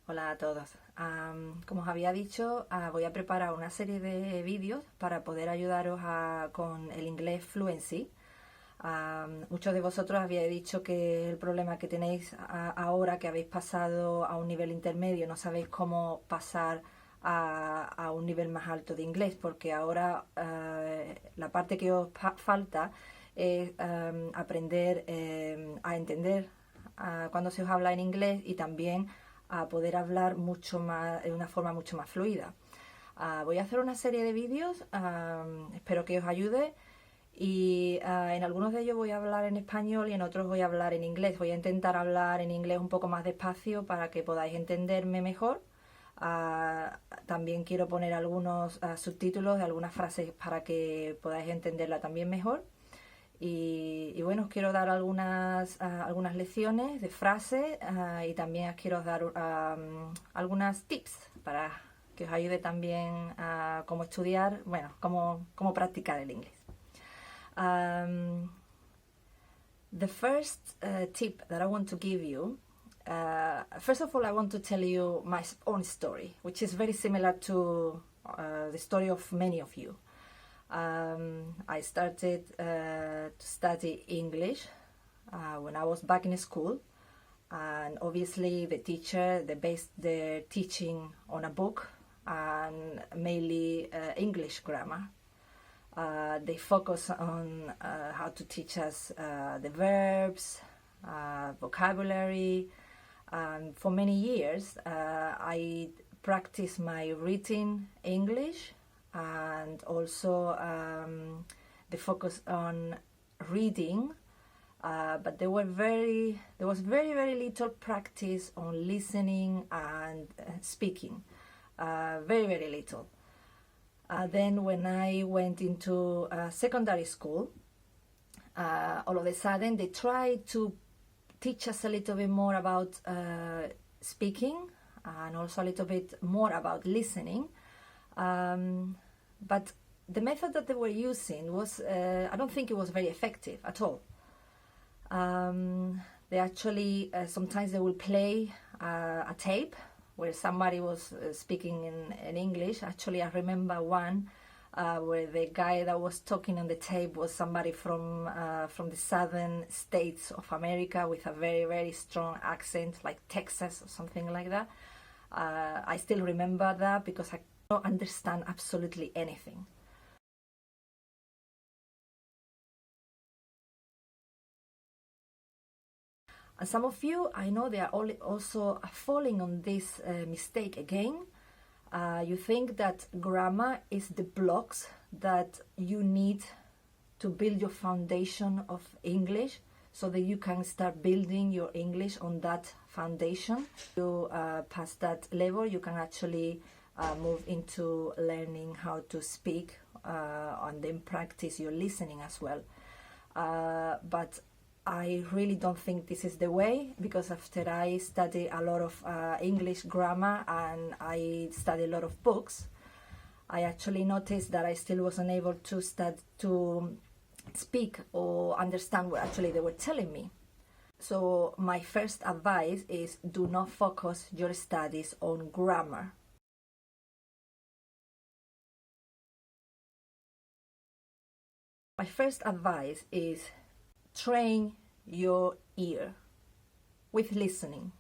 Hola a todos. Como os había dicho, voy a preparar una serie de vídeos para poder ayudaros con el inglés fluency. Muchos de vosotros habéis dicho que el problema que tenéis ahora que habéis pasado a un nivel intermedio, no sabéis cómo pasar a un nivel más alto de inglés, porque ahora la parte que os falta es aprender a entender cuando se os habla en inglés y también a poder hablar mucho más, de una forma mucho más fluida. Voy a hacer una serie de vídeos, espero que os ayude. Y en algunos de ellos voy a hablar en español y en otros voy a hablar en inglés. Voy a intentar hablar en inglés un poco más despacio para que podáis entenderme mejor. También quiero poner algunos subtítulos de algunas frases para que podáis entenderla también mejor. Y bueno, os quiero dar algunas lecciones de frases y también os quiero dar algunas tips para que os ayude también a cómo estudiar, bueno, cómo practicar el inglés. The first tip that I want to give you, first of all, I want to tell you my own story, which is very similar to the story of many of you. I started to study English when I was back in school, and obviously the teacher, they based their teaching on a book and mainly English grammar. They focus on how to teach us the verbs, vocabulary. For many years, I practiced my written English and also the focus on reading. But there was very little practice on listening and speaking. Very little. Then when I went into secondary school, all of a sudden they tried to teach us a little bit more about speaking and also a little bit more about listening. But the method that they were using was, I don't think it was very effective at all. They actually, sometimes they will play a tape where somebody was speaking in English. Actually, I remember one where the guy that was talking on the tape was somebody from the southern states of America with a very strong accent, like Texas or something like that. I still remember that because I don't understand absolutely anything. And some of you, I know they are also falling on this mistake again. You think that grammar is the blocks that you need to build your foundation of English so that you can start building your English on that foundation. You pass that level, you can actually move into learning how to speak and then practice your listening as well. But I really don't think this is the way, because after I study a lot of English grammar and I study a lot of books, I actually noticed that I still wasn't able to speak or understand what actually they were telling me. So my first advice is do not focus your studies on grammar. My first advice is train your ear with listening.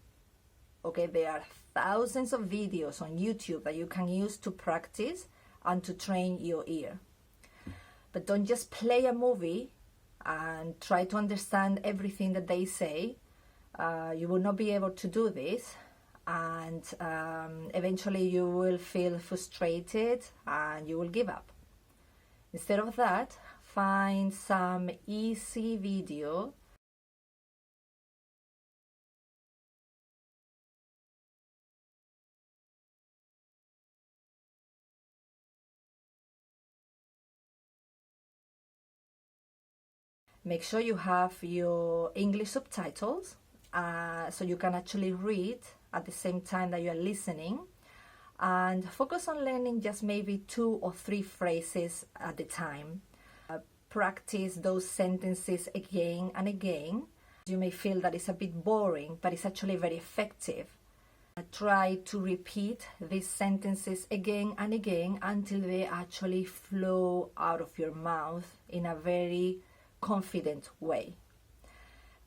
Okay, there are thousands of videos on YouTube that you can use to practice and to train your ear. But don't just play a movie and try to understand everything that they say. You will not be able to do this, and eventually you will feel frustrated and you will give up. Instead of that, find some easy video Make sure you have your English subtitles so you can actually read at the same time that you are listening, and focus on learning just maybe 2 or 3 phrases at a time. Practice those sentences again and again. You may feel that it's a bit boring, but it's actually very effective. Try to repeat these sentences again and again until they actually flow out of your mouth in a very confident way.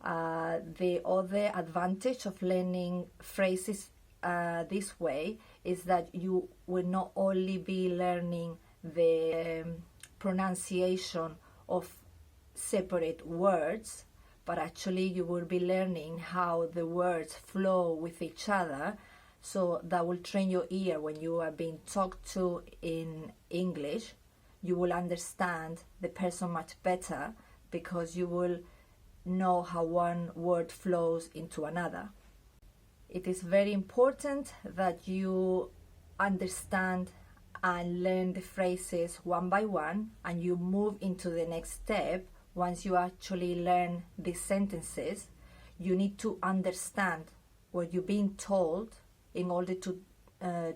The other advantage of learning phrases this way is that you will not only be learning the pronunciation of separate words, but actually you will be learning how the words flow with each other. So that will train your ear when you are being talked to in English. You will understand the person much better because you will know how one word flows into another. It is very important that you understand and learn the phrases one by one, and you move into the next step. Once you actually learn these sentences, you need to understand what you're being told in order to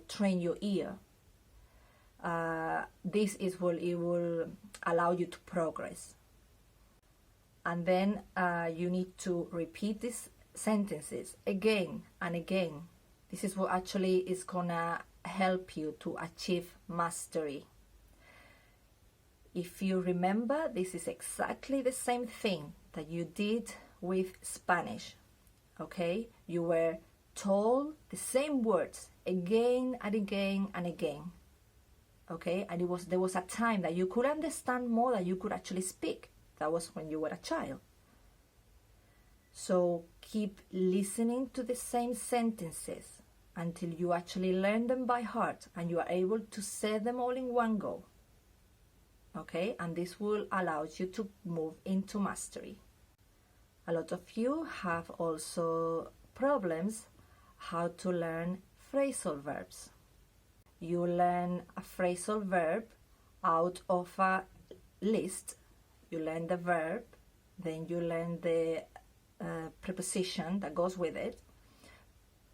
train your ear. This is what it will allow you to progress. And then you need to repeat these sentences again and again. This is what actually is gonna help you to achieve mastery. If you remember, this is exactly the same thing that you did with Spanish. Okay? You were told the same words again and again and again. Okay? And there was a time that you could understand more than you could actually speak. That was when you were a child. So keep listening to the same sentences until you actually learn them by heart and you are able to say them all in one go. Okay, and this will allow you to move into mastery. A lot of you have also problems how to learn phrasal verbs. You learn a phrasal verb out of a list. You learn the verb, then you learn the preposition that goes with it,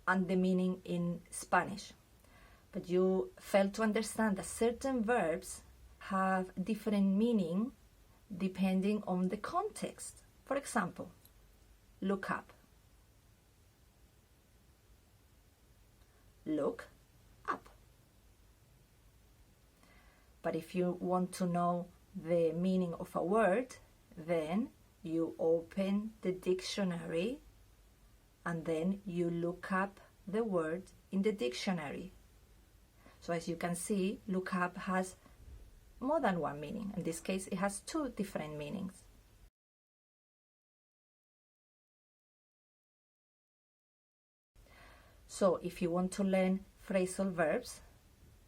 and the meaning in Spanish. But you fail to understand that certain verbs have different meaning depending on the context. For example, look up. Look up. But if you want to know the meaning of a word, then you open the dictionary and then you look up the word in the dictionary. So as you can see, look up has more than one meaning. In this case, it has two different meanings. So if you want to learn phrasal verbs,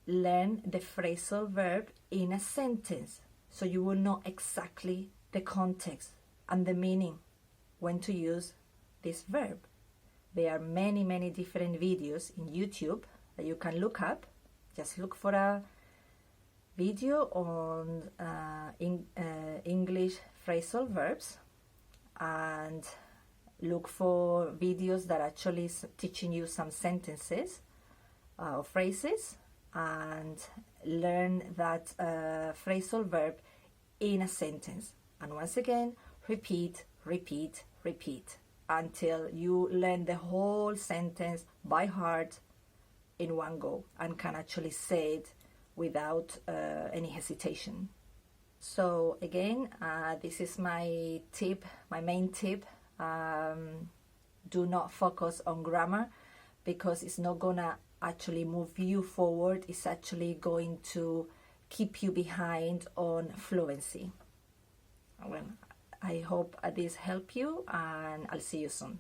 learn the phrasal verb in a sentence, so you will know exactly the context and the meaning when to use this verb. There are many different videos in YouTube that you can look up. Just look for a video on English phrasal verbs and look for videos that actually teaching you some sentences or phrases, and learn that phrasal verb in a sentence. And once again, repeat until you learn the whole sentence by heart in one go and can actually say it without any hesitation. So again, this is my tip, my main tip. Do not focus on grammar because it's not gonna actually move you forward. It's actually going to keep you behind on fluency. Well, I hope this helped you, and I'll see you soon.